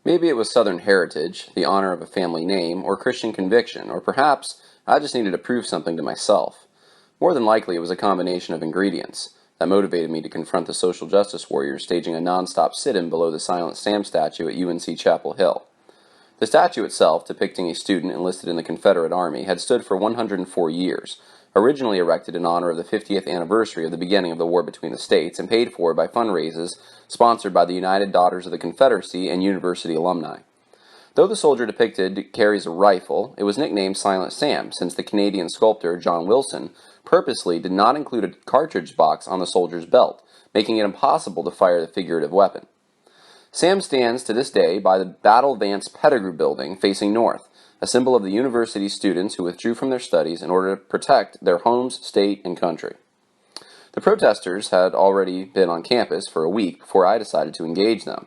Maybe it was Southern heritage, the honor of a family name, or Christian conviction, or perhaps I just needed to prove something to myself. More than likely, it was a combination of ingredients that motivated me to confront the social justice warriors staging a non-stop sit-in below the Silent Sam statue at UNC Chapel Hill. The statue itself, depicting a student enlisted in the Confederate Army, had stood for 104 years, originally erected in honor of the 50th anniversary of the beginning of the war between the states and paid for by fundraisers sponsored by the United Daughters of the Confederacy and university alumni. Though the soldier depicted carries a rifle, it was nicknamed Silent Sam since the Canadian sculptor John Wilson purposely did not include a cartridge box on the soldier's belt, making it impossible to fire the figurative weapon. Sam stands to this day by the Battle Vance Pettigrew Building facing north, a symbol of the university's students who withdrew from their studies in order to protect their homes, state, and country. The protesters had already been on campus for a week before I decided to engage them.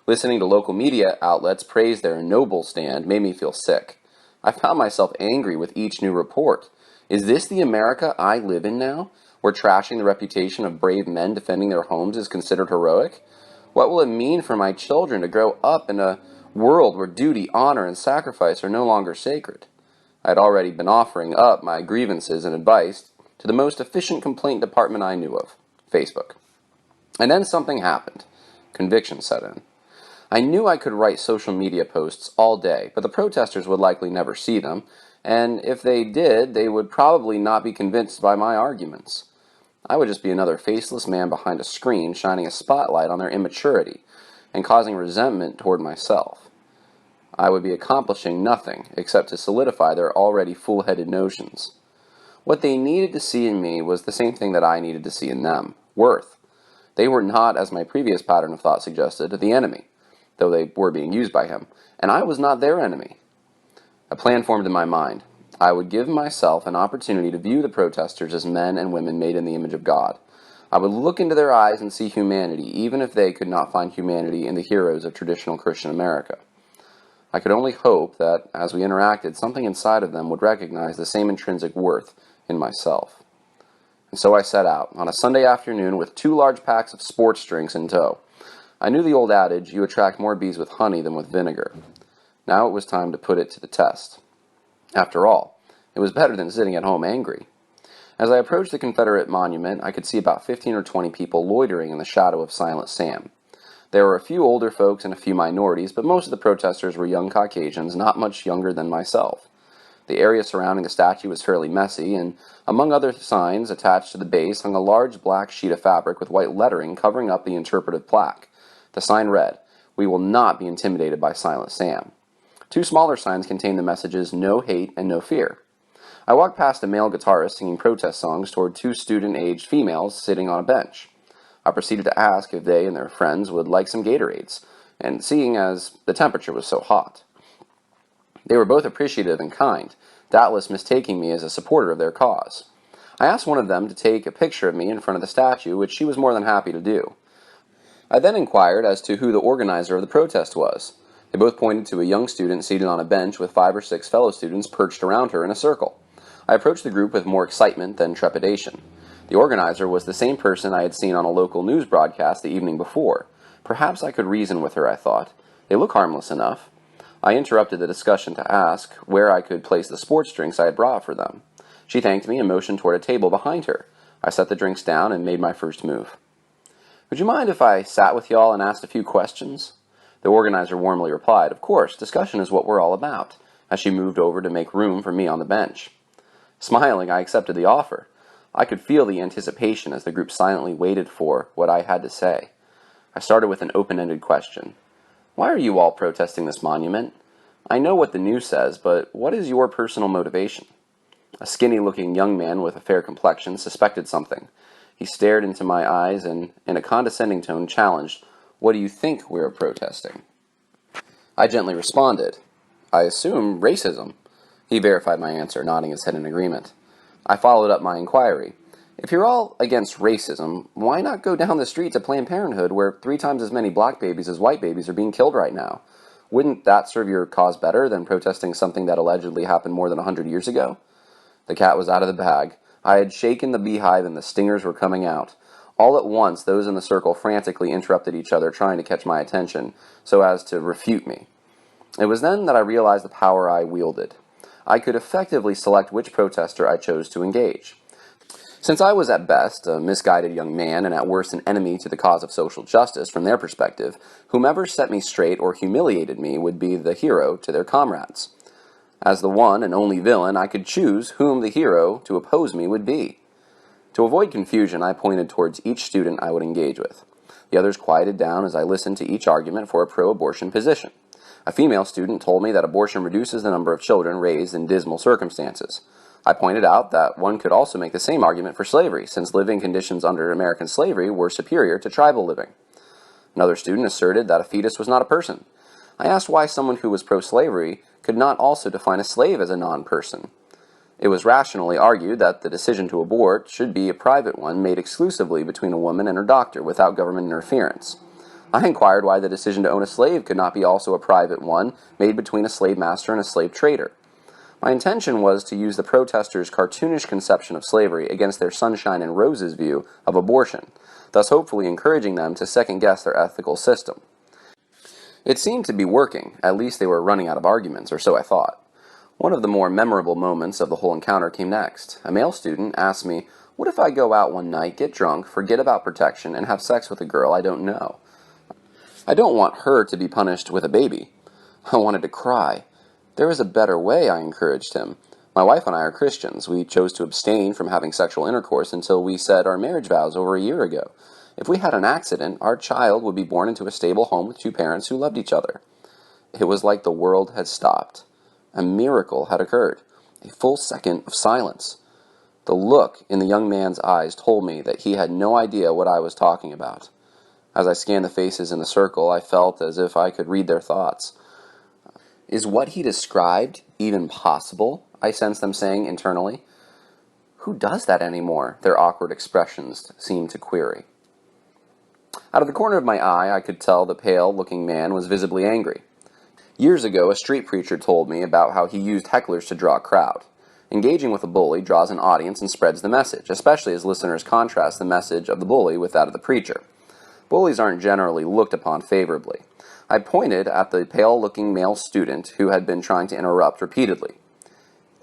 Listening to local media outlets praise their noble stand made me feel sick. I found myself angry with each new report. Is this the America I live in now, where trashing the reputation of brave men defending their homes is considered heroic? What will it mean for my children to grow up in a world where duty, honor, and sacrifice are no longer sacred? I had already been offering up my grievances and advice to the most efficient complaint department I knew of, Facebook. And then something happened. Conviction set in. I knew I could write social media posts all day, but the protesters would likely never see them, and if they did, they would probably not be convinced by my arguments. I would just be another faceless man behind a screen shining a spotlight on their immaturity and causing resentment toward myself. I would be accomplishing nothing except to solidify their already full-headed notions. What they needed to see in me was the same thing that I needed to see in them, worth. They were not, as my previous pattern of thought suggested, the enemy, though they were being used by him, and I was not their enemy. A plan formed in my mind. I would give myself an opportunity to view the protesters as men and women made in the image of God. I would look into their eyes and see humanity, even if they could not find humanity in the heroes of traditional Christian America. I could only hope that, as we interacted, something inside of them would recognize the same intrinsic worth in myself. And so I set out, on a Sunday afternoon with 2 large packs of sports drinks in tow. I knew the old adage, you attract more bees with honey than with vinegar. Now it was time to put it to the test. After all, it was better than sitting at home angry. As I approached the Confederate monument, I could see about 15 or 20 people loitering in the shadow of Silent Sam. There were a few older folks and a few minorities, but most of the protesters were young Caucasians, not much younger than myself. The area surrounding the statue was fairly messy, and among other signs attached to the base hung a large black sheet of fabric with white lettering covering up the interpretive plaque. The sign read, "We will not be intimidated by Silent Sam." 2 smaller signs contained the messages, "No hate and no fear." I walked past a male guitarist singing protest songs toward 2 student-aged females sitting on a bench. I proceeded to ask if they and their friends would like some Gatorades, and seeing as the temperature was so hot. They were both appreciative and kind, doubtless mistaking me as a supporter of their cause. I asked one of them to take a picture of me in front of the statue, which she was more than happy to do. I then inquired as to who the organizer of the protest was. They both pointed to a young student seated on a bench with 5 or 6 fellow students perched around her in a circle. I approached the group with more excitement than trepidation. The organizer was the same person I had seen on a local news broadcast the evening before. Perhaps I could reason with her, I thought. They look harmless enough. I interrupted the discussion to ask where I could place the sports drinks I had brought for them. She thanked me and motioned toward a table behind her. I set the drinks down and made my first move. "Would you mind if I sat with y'all and asked a few questions?" The organizer warmly replied, "Of course, discussion is what we're all about," as she moved over to make room for me on the bench. Smiling, I accepted the offer. I could feel the anticipation as the group silently waited for what I had to say. I started with an open-ended question. "Why are you all protesting this monument? I know what the news says, but what is your personal motivation?" A skinny-looking young man with a fair complexion suspected something. He stared into my eyes and, in a condescending tone, challenged, "What do you think we are protesting?" I gently responded, "I assume racism." He verified my answer, nodding his head in agreement. I followed up my inquiry. "If you're all against racism, why not go down the street to Planned Parenthood, where 3 times as many black babies as white babies are being killed right now? Wouldn't that serve your cause better than protesting something that allegedly happened more than 100 years ago?" The cat was out of the bag. I had shaken the beehive and the stingers were coming out. All at once, those in the circle frantically interrupted each other, trying to catch my attention so as to refute me. It was then that I realized the power I wielded. I could effectively select which protester I chose to engage. Since I was at best a misguided young man and at worst an enemy to the cause of social justice from their perspective, whomever set me straight or humiliated me would be the hero to their comrades. As the one and only villain, I could choose whom the hero to oppose me would be. To avoid confusion, I pointed towards each student I would engage with. The others quieted down as I listened to each argument for a pro-abortion position. A female student told me that abortion reduces the number of children raised in dismal circumstances. I pointed out that one could also make the same argument for slavery, since living conditions under American slavery were superior to tribal living. Another student asserted that a fetus was not a person. I asked why someone who was pro-slavery could not also define a slave as a non-person. It was rationally argued that the decision to abort should be a private one made exclusively between a woman and her doctor without government interference. I inquired why the decision to own a slave could not be also a private one made between a slave master and a slave trader. My intention was to use the protesters' cartoonish conception of slavery against their sunshine and roses view of abortion, thus hopefully encouraging them to second-guess their ethical system. It seemed to be working. At least they were running out of arguments, or so I thought. One of the more memorable moments of the whole encounter came next. A male student asked me, "What if I go out one night, get drunk, forget about protection, and have sex with a girl I don't know? I don't want her to be punished with a baby." I wanted to cry. "There is a better way," I encouraged him. "My wife and I are Christians. We chose to abstain from having sexual intercourse until we said our marriage vows over a year ago. If we had an accident, our child would be born into a stable home with two parents who loved each other." It was like the world had stopped. A miracle had occurred. A full second of silence. The look in the young man's eyes told me that he had no idea what I was talking about. As I scanned the faces in the circle, I felt as if I could read their thoughts. "Is what he described even possible?" I sensed them saying internally. "Who does that anymore?" their awkward expressions seemed to query. Out of the corner of my eye, I could tell the pale-looking man was visibly angry. Years ago, a street preacher told me about how he used hecklers to draw a crowd. Engaging with a bully draws an audience and spreads the message, especially as listeners contrast the message of the bully with that of the preacher. Bullies aren't generally looked upon favorably. I pointed at the pale-looking male student who had been trying to interrupt repeatedly.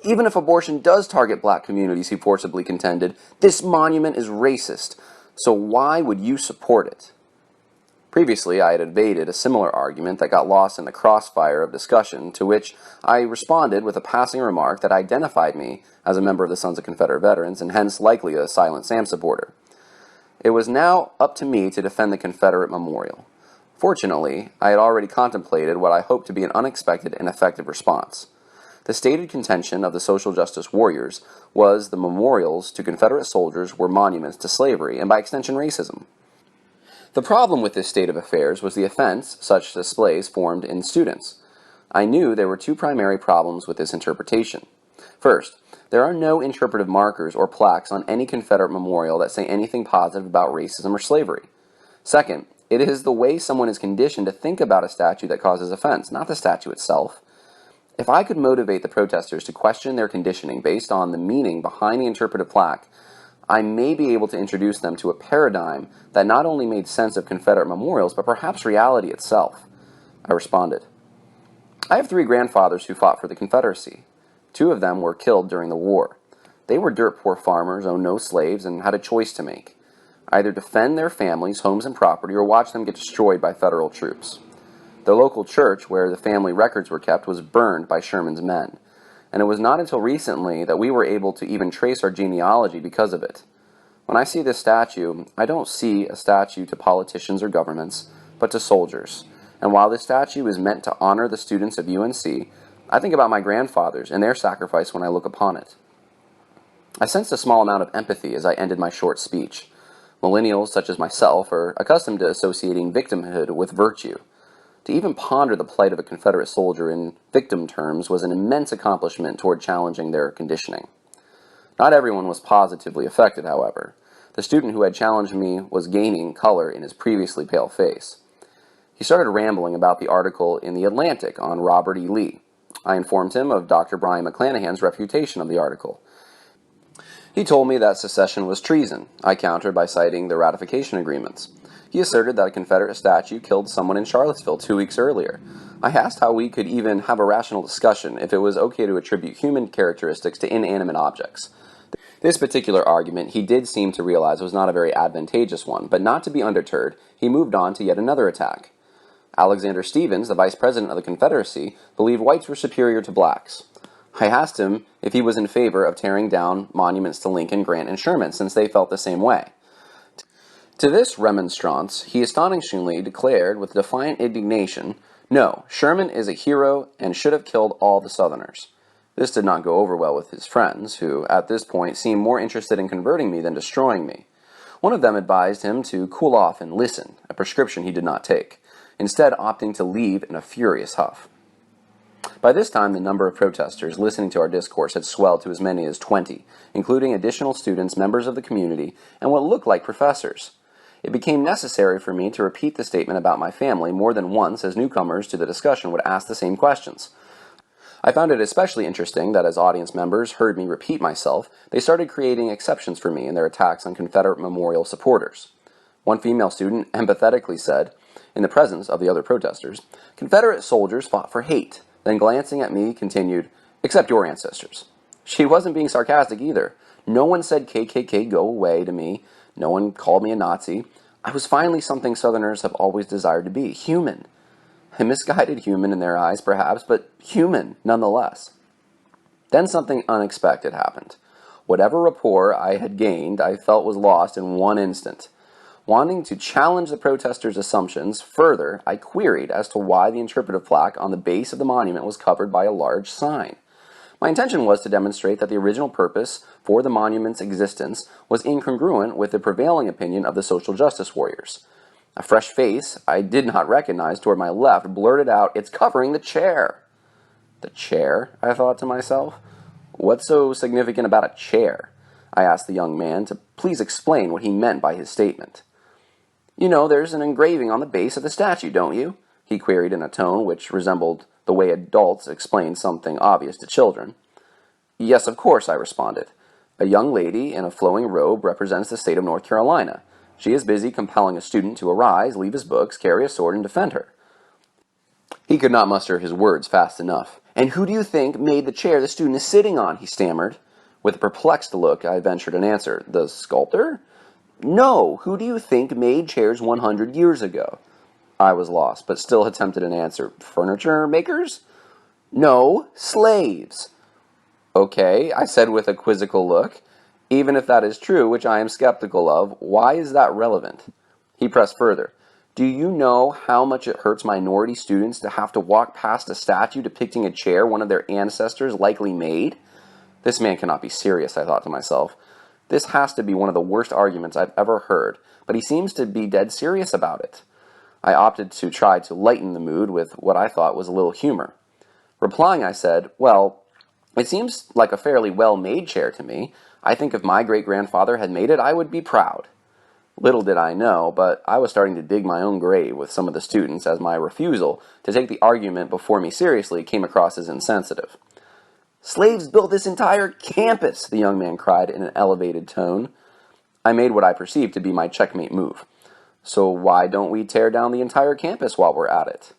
"Even if abortion does target black communities," he forcibly contended, "this monument is racist. So why would you support it?" Previously, I had evaded a similar argument that got lost in the crossfire of discussion, to which I responded with a passing remark that identified me as a member of the Sons of Confederate Veterans, and hence likely a Silent Sam supporter. It was now up to me to defend the Confederate memorial. Fortunately, I had already contemplated what I hoped to be an unexpected and effective response. The stated contention of the social justice warriors was the memorials to Confederate soldiers were monuments to slavery and by extension racism. The problem with this state of affairs was the offense such displays formed in students. I knew there were two primary problems with this interpretation. First, there are no interpretive markers or plaques on any Confederate memorial that say anything positive about racism or slavery. Second, it is the way someone is conditioned to think about a statue that causes offense, not the statue itself. If I could motivate the protesters to question their conditioning based on the meaning behind the interpretive plaque, I may be able to introduce them to a paradigm that not only made sense of Confederate memorials, but perhaps reality itself. I responded. I have 3 grandfathers who fought for the Confederacy. 2 of them were killed during the war. They were dirt poor farmers, owned no slaves, and had a choice to make. Either defend their families, homes, and property, or watch them get destroyed by federal troops. The local church, where the family records were kept, was burned by Sherman's men. And it was not until recently that we were able to even trace our genealogy because of it. When I see this statue, I don't see a statue to politicians or governments, but to soldiers. And while this statue is meant to honor the students of UNC, I think about my grandfathers and their sacrifice when I look upon it. I sensed a small amount of empathy as I ended my short speech. Millennials, such as myself, are accustomed to associating victimhood with virtue. To even ponder the plight of a Confederate soldier in victim terms was an immense accomplishment toward challenging their conditioning. Not everyone was positively affected, however. The student who had challenged me was gaining color in his previously pale face. He started rambling about the article in The Atlantic on Robert E. Lee. I informed him of Dr. Brian McClanahan's refutation of the article. He told me that secession was treason. I countered by citing the ratification agreements. He asserted that a Confederate statue killed someone in Charlottesville 2 weeks earlier. I asked how we could even have a rational discussion if it was okay to attribute human characteristics to inanimate objects. This particular argument he did seem to realize was not a very advantageous one, but not to be undeterred, he moved on to yet another attack. Alexander Stephens, the vice president of the Confederacy, believed whites were superior to blacks. I asked him if he was in favor of tearing down monuments to Lincoln, Grant, and Sherman, since they felt the same way. To this remonstrance, he astonishingly declared with defiant indignation, "No, Sherman is a hero and should have killed all the Southerners." This did not go over well with his friends, who, at this point, seemed more interested in converting me than destroying me. One of them advised him to cool off and listen, a prescription he did not take, instead opting to leave in a furious huff. By this time, the number of protesters listening to our discourse had swelled to as many as 20, including additional students, members of the community, and what looked like professors. It became necessary for me to repeat the statement about my family more than once, as newcomers to the discussion would ask the same questions. I found it especially interesting that as audience members heard me repeat myself, they started creating exceptions for me in their attacks on Confederate memorial supporters. One female student empathetically said, in the presence of the other protesters, "Confederate soldiers fought for hate," then glancing at me continued, "Except your ancestors." She wasn't being sarcastic either. No one said KKK go away to me. No one called me a Nazi. I was finally something Southerners have always desired to be, human. A misguided human in their eyes, perhaps, but human nonetheless. Then something unexpected happened. Whatever rapport I had gained, I felt was lost in one instant. Wanting to challenge the protesters' assumptions further, I queried as to why the interpretive plaque on the base of the monument was covered by a large sign. My intention was to demonstrate that the original purpose for the monument's existence was incongruent with the prevailing opinion of the social justice warriors. A fresh face I did not recognize toward my left blurted out, "It's covering the chair." The chair? I thought to myself. What's so significant about a chair? I asked the young man to please explain what he meant by his statement. "You know, there's an engraving on the base of the statue, don't you?" he queried in a tone which resembled the way adults explain something obvious to children. "Yes, of course," I responded. "A young lady in a flowing robe represents the state of North Carolina. She is busy compelling a student to arise, leave his books, carry a sword, and defend her." He could not muster his words fast enough. "And who do you think made the chair the student is sitting on?" he stammered. With a perplexed look, I ventured an answer. "The sculptor?" "No, who do you think made chairs 100 years ago?" I was lost, but still attempted an answer. "Furniture makers?" "No, slaves." "Okay," I said with a quizzical look. "Even if that is true, which I am skeptical of, why is that relevant?" He pressed further. "Do you know how much it hurts minority students to have to walk past a statue depicting a chair one of their ancestors likely made?" This man cannot be serious, I thought to myself. This has to be one of the worst arguments I've ever heard, but he seems to be dead serious about it. I opted to try to lighten the mood with what I thought was a little humor. Replying, I said, "Well, it seems like a fairly well-made chair to me. I think if my great-grandfather had made it, I would be proud." Little did I know, but I was starting to dig my own grave with some of the students as my refusal to take the argument before me seriously came across as insensitive. "Slaves built this entire campus," the young man cried in an elevated tone. I made what I perceived to be my checkmate move. "So why don't we tear down the entire campus while we're at it?"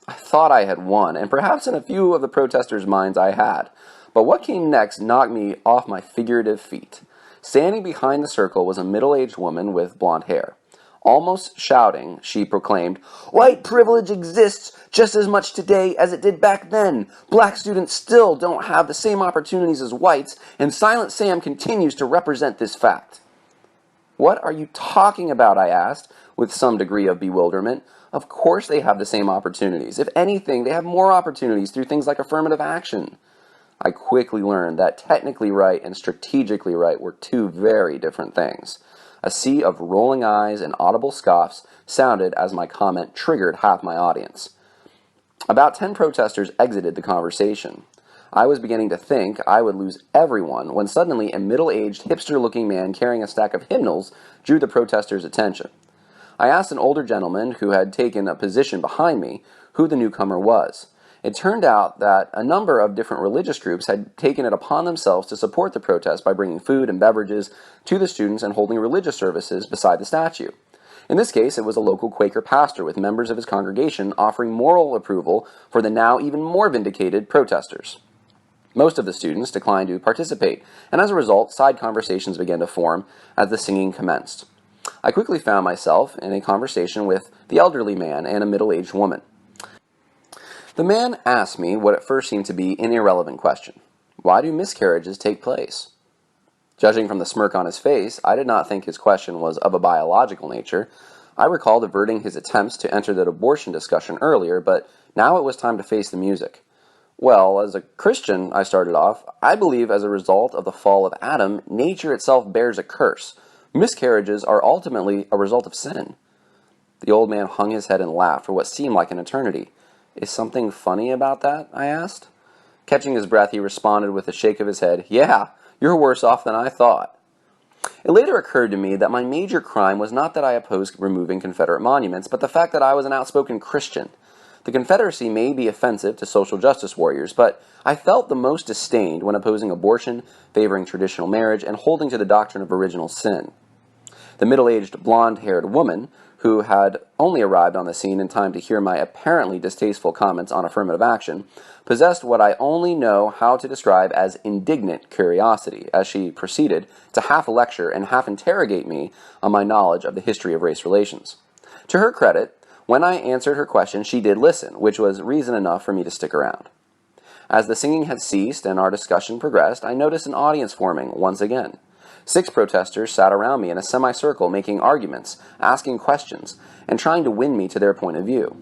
I thought I had won, and perhaps in a few of the protesters' minds I had. But what came next knocked me off my figurative feet. Standing behind the circle was a middle-aged woman with blonde hair. Almost shouting, she proclaimed, "White privilege exists just as much today as it did back then. Black students still don't have the same opportunities as whites, and Silent Sam continues to represent this fact." "What are you talking about?" I asked, with some degree of bewilderment. "Of course they have the same opportunities. If anything, they have more opportunities through things like affirmative action." I quickly learned that technically right and strategically right were two very different things. A sea of rolling eyes and audible scoffs sounded as my comment triggered half my audience. About 10 protesters exited the conversation. I was beginning to think I would lose everyone when suddenly a middle-aged, hipster-looking man carrying a stack of hymnals drew the protesters' attention. I asked an older gentleman who had taken a position behind me who the newcomer was. It turned out that a number of different religious groups had taken it upon themselves to support the protest by bringing food and beverages to the students and holding religious services beside the statue. In this case, it was a local Quaker pastor with members of his congregation offering moral approval for the now even more vindicated protesters. Most of the students declined to participate, and as a result, side conversations began to form as the singing commenced. I quickly found myself in a conversation with the elderly man and a middle-aged woman. The man asked me what at first seemed to be an irrelevant question. Why do miscarriages take place? Judging from the smirk on his face, I did not think his question was of a biological nature. I recalled averting his attempts to enter the abortion discussion earlier, but now it was time to face the music. Well, as a Christian, I started off, I believe as a result of the fall of Adam, nature itself bears a curse. Miscarriages are ultimately a result of sin. The old man hung his head and laughed for what seemed like an eternity. Is something funny about that? I asked. Catching his breath, he responded with a shake of his head, Yeah, you're worse off than I thought. It later occurred to me that my major crime was not that I opposed removing Confederate monuments, but the fact that I was an outspoken Christian. The Confederacy may be offensive to social justice warriors, but I felt the most disdain when opposing abortion, favoring traditional marriage, and holding to the doctrine of original sin. The middle-aged, blonde-haired woman, who had only arrived on the scene in time to hear my apparently distasteful comments on affirmative action, possessed what I only know how to describe as indignant curiosity, as she proceeded to half lecture and half interrogate me on my knowledge of the history of race relations. To her credit, when I answered her question, she did listen, which was reason enough for me to stick around. As the singing had ceased and our discussion progressed, I noticed an audience forming once again. 6 protesters sat around me in a semicircle making arguments, asking questions, and trying to win me to their point of view.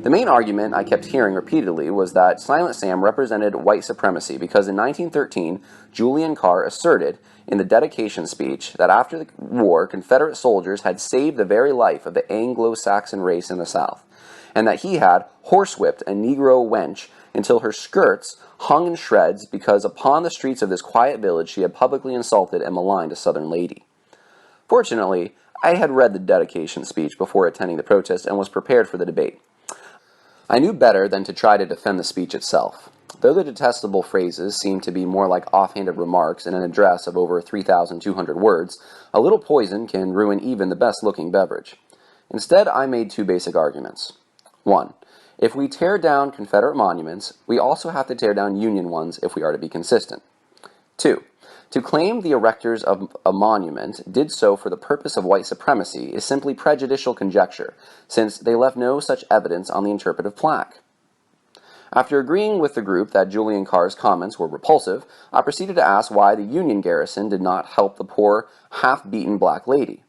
The main argument I kept hearing repeatedly was that Silent Sam represented white supremacy because in 1913, Julian Carr asserted in the dedication speech that after the war, Confederate soldiers had saved the very life of the Anglo-Saxon race in the South, and that he had horsewhipped a Negro wench until her skirts hung in shreds because upon the streets of this quiet village she had publicly insulted and maligned a Southern lady. Fortunately, I had read the dedication speech before attending the protest and was prepared for the debate. I knew better than to try to defend the speech itself. Though the detestable phrases seemed to be more like offhanded remarks in an address of over 3,200 words, a little poison can ruin even the best-looking beverage. Instead, I made 2 basic arguments. 1. If we tear down Confederate monuments, we also have to tear down Union ones if we are to be consistent. 2. To claim the erectors of a monument did so for the purpose of white supremacy is simply prejudicial conjecture, since they left no such evidence on the interpretive plaque. After agreeing with the group that Julian Carr's comments were repulsive, I proceeded to ask why the Union garrison did not help the poor, half-beaten black lady.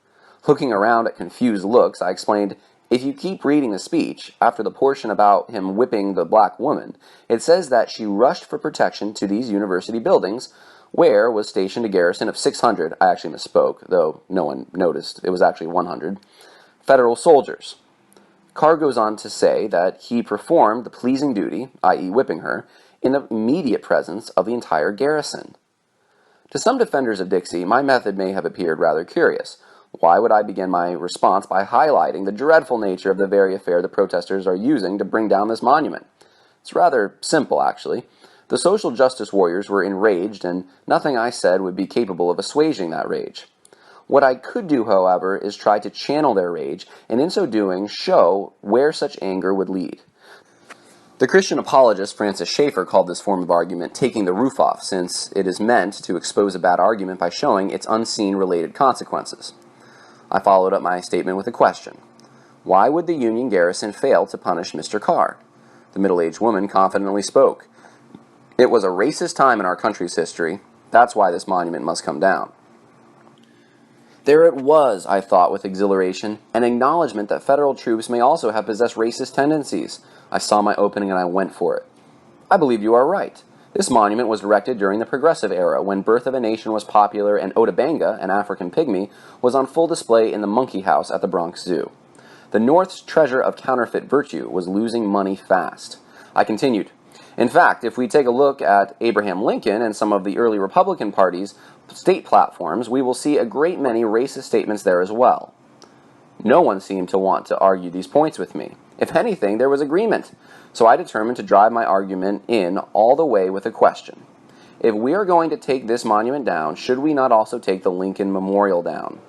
Looking around at confused looks, I explained, if you keep reading the speech, after the portion about him whipping the black woman, it says that she rushed for protection to these university buildings, where was stationed a garrison of 600, I actually misspoke, though no one noticed, it was actually 100, Federal soldiers. Carr goes on to say that he performed the pleasing duty, i.e. whipping her, in the immediate presence of the entire garrison. To some defenders of Dixie, my method may have appeared rather curious. Why would I begin my response by highlighting the dreadful nature of the very affair the protesters are using to bring down this monument? It's rather simple, actually. The social justice warriors were enraged, and nothing I said would be capable of assuaging that rage. What I could do, however, is try to channel their rage, and in so doing, show where such anger would lead. The Christian apologist Francis Schaeffer called this form of argument taking the roof off, since it is meant to expose a bad argument by showing its unseen related consequences. I followed up my statement with a question. Why would the Union garrison fail to punish Mr. Carr? The middle-aged woman confidently spoke. It was a racist time in our country's history. That's why this monument must come down. There it was, I thought with exhilaration, an acknowledgement that federal troops may also have possessed racist tendencies. I saw my opening and I went for it. I believe you are right. This monument was erected during the Progressive Era, when Birth of a Nation was popular and Otabanga, an African pygmy, was on full display in the Monkey House at the Bronx Zoo. The North's treasure of counterfeit virtue was losing money fast. I continued. In fact, if we take a look at Abraham Lincoln and some of the early Republican Party's state platforms, we will see a great many racist statements there as well. No one seemed to want to argue these points with me. If anything, there was agreement. So I determined to drive my argument in all the way with a question. If we are going to take this monument down, should we not also take the Lincoln Memorial down?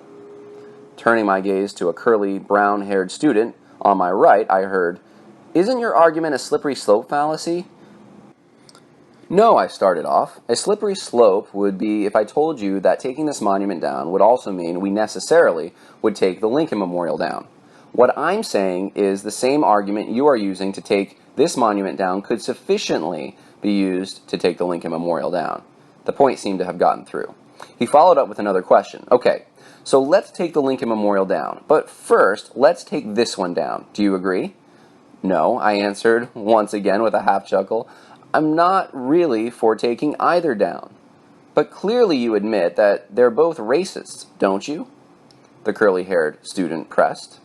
Turning my gaze to a curly, brown-haired student on my right, I heard, "Isn't your argument a slippery slope fallacy?" "No," I started off. "A slippery slope would be if I told you that taking this monument down would also mean we necessarily would take the Lincoln Memorial down. What I'm saying is the same argument you are using to take this monument down could sufficiently be used to take the Lincoln Memorial down." The point seemed to have gotten through. He followed up with another question. "Okay, so let's take the Lincoln Memorial down, but first, let's take this one down. Do you agree?" "No," I answered, once again with a half chuckle. "I'm not really for taking either down." "But clearly you admit that they're both racists, don't you?" the curly-haired student pressed.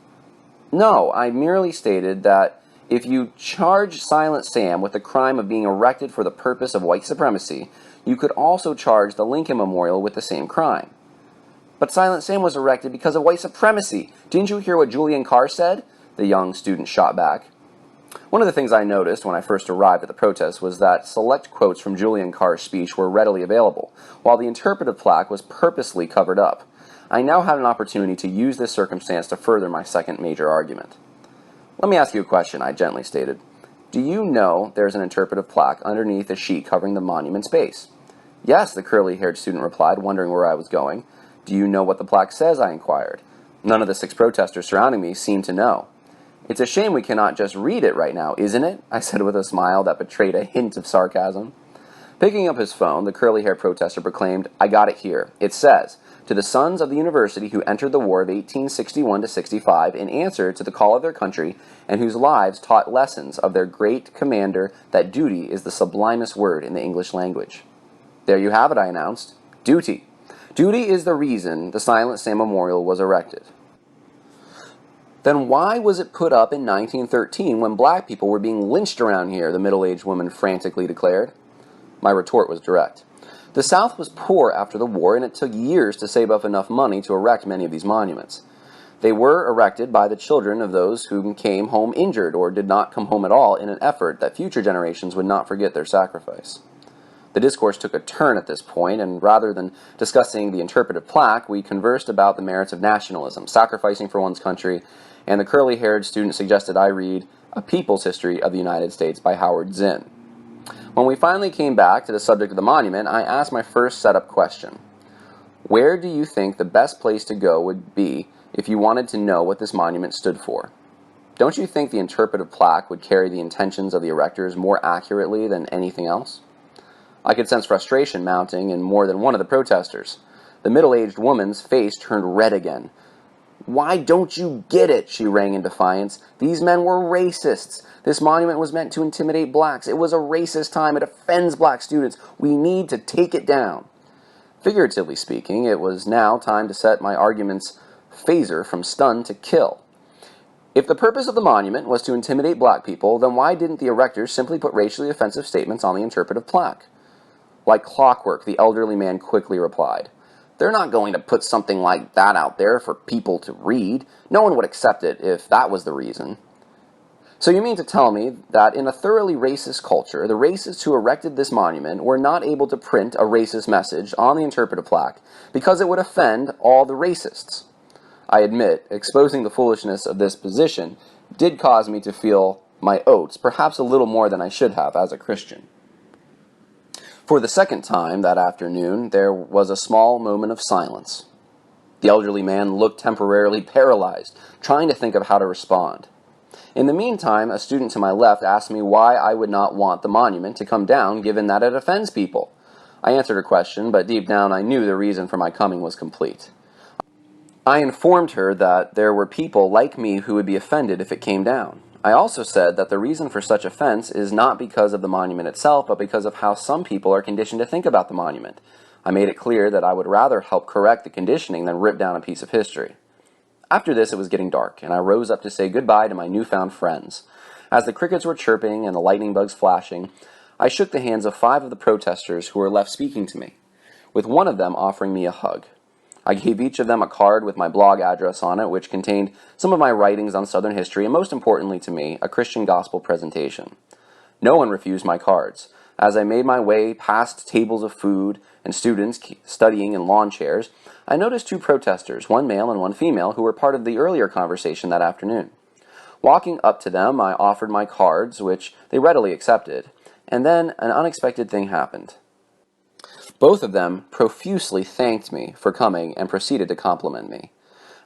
"No, I merely stated that if you charge Silent Sam with the crime of being erected for the purpose of white supremacy, you could also charge the Lincoln Memorial with the same crime." "But Silent Sam was erected because of white supremacy. Didn't you hear what Julian Carr said?" the young student shot back. One of the things I noticed when I first arrived at the protest was that select quotes from Julian Carr's speech were readily available, while the interpretive plaque was purposely covered up. I now had an opportunity to use this circumstance to further my second major argument. "Let me ask you a question," I gently stated. "Do you know there's an interpretive plaque underneath the sheet covering the monument's base?" "Yes," the curly-haired student replied, wondering where I was going. "Do you know what the plaque says?" I inquired. None of the 6 protesters surrounding me seemed to know. "It's a shame we cannot just read it right now, isn't it?" I said with a smile that betrayed a hint of sarcasm. Picking up his phone, the curly-haired protester proclaimed, "I got it here. It says, 'To the sons of the university who entered the war of 1861 to 65 in answer to the call of their country and whose lives taught lessons of their great commander that duty is the sublimest word in the English language.'" "There you have it," I announced. "Duty. Duty is the reason the Silent Sam Memorial was erected." "Then why was it put up in 1913 when black people were being lynched around here?" the middle-aged woman frantically declared. My retort was direct. The South was poor after the war, and it took years to save up enough money to erect many of these monuments. They were erected by the children of those who came home injured or did not come home at all in an effort that future generations would not forget their sacrifice. The discourse took a turn at this point, and rather than discussing the interpretive plaque, we conversed about the merits of nationalism, sacrificing for one's country, and the curly-haired student suggested I read A People's History of the United States by Howard Zinn. When we finally came back to the subject of the monument, I asked my first setup question. "Where do you think the best place to go would be if you wanted to know what this monument stood for? Don't you think the interpretive plaque would carry the intentions of the erectors more accurately than anything else?" I could sense frustration mounting in more than one of the protesters. The middle-aged woman's face turned red again. "Why don't you get it?" she rang in defiance. "These men were racists. This monument was meant to intimidate blacks. It was a racist time. It offends black students. We need to take it down." Figuratively speaking, it was now time to set my argument's phaser from stun to kill. If the purpose of the monument was to intimidate black people, then why didn't the erectors simply put racially offensive statements on the interpretive plaque? Like clockwork, the elderly man quickly replied, "They're not going to put something like that out there for people to read. No one would accept it if that was the reason." "So you mean to tell me that in a thoroughly racist culture, the racists who erected this monument were not able to print a racist message on the interpretive plaque because it would offend all the racists?" I admit, exposing the foolishness of this position did cause me to feel my oats, perhaps a little more than I should have as a Christian. For the second time that afternoon, there was a small moment of silence. The elderly man looked temporarily paralyzed, trying to think of how to respond. In the meantime, a student to my left asked me why I would not want the monument to come down given that it offends people. I answered her question, but deep down I knew the reason for my coming was complete. I informed her that there were people like me who would be offended if it came down. I also said that the reason for such offense is not because of the monument itself, but because of how some people are conditioned to think about the monument. I made it clear that I would rather help correct the conditioning than rip down a piece of history. After this, it was getting dark, and I rose up to say goodbye to my newfound friends. As the crickets were chirping and the lightning bugs flashing, I shook the hands of 5 of the protesters who were left speaking to me, with one of them offering me a hug. I gave each of them a card with my blog address on it, which contained some of my writings on Southern history and, most importantly to me, a Christian gospel presentation. No one refused my cards. As I made my way past tables of food and students studying in lawn chairs, I noticed two protesters, one male and one female, who were part of the earlier conversation that afternoon. Walking up to them, I offered my cards, which they readily accepted, and then an unexpected thing happened. Both of them profusely thanked me for coming and proceeded to compliment me.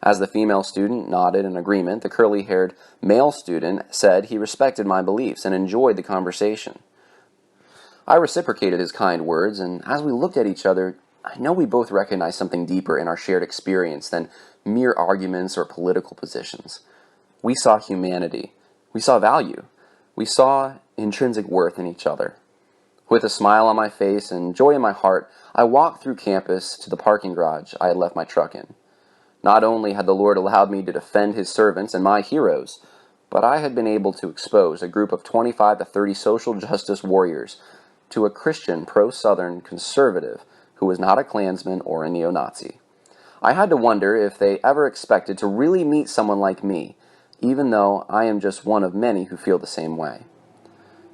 As the female student nodded in agreement, the curly-haired male student said he respected my beliefs and enjoyed the conversation. I reciprocated his kind words, and as we looked at each other, I know we both recognized something deeper in our shared experience than mere arguments or political positions. We saw humanity. We saw value. We saw intrinsic worth in each other. With a smile on my face and joy in my heart, I walked through campus to the parking garage I had left my truck in. Not only had the Lord allowed me to defend His servants and my heroes, but I had been able to expose a group of 25 to 30 social justice warriors to a Christian pro-Southern conservative who was not a Klansman or a neo-Nazi. I had to wonder if they ever expected to really meet someone like me, even though I am just one of many who feel the same way.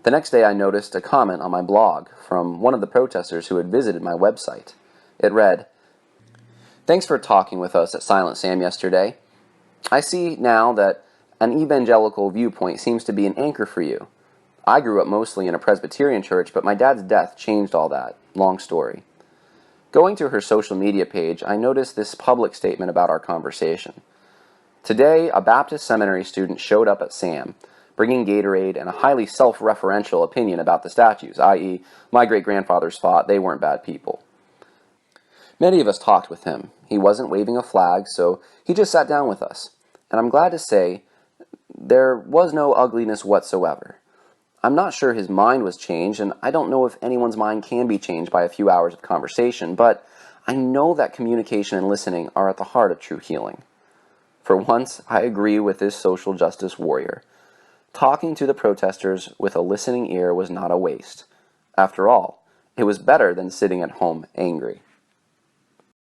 The next day I noticed a comment on my blog from one of the protesters who had visited my website. It read, "Thanks for talking with us at Silent Sam yesterday. I see now that an evangelical viewpoint seems to be an anchor for you. I grew up mostly in a Presbyterian church, but my dad's death changed all that. Long story." Going to her social media page, I noticed this public statement about our conversation. Today, a Baptist seminary student showed up at SAM, bringing Gatorade and a highly self-referential opinion about the statues, i.e., my great-grandfathers thought they weren't bad people. Many of us talked with him. He wasn't waving a flag, so he just sat down with us. And I'm glad to say there was no ugliness whatsoever. I'm not sure his mind was changed, and I don't know if anyone's mind can be changed by a few hours of conversation, but I know that communication and listening are at the heart of true healing. For once, I agree with this social justice warrior. Talking to the protesters with a listening ear was not a waste. After all, it was better than sitting at home angry.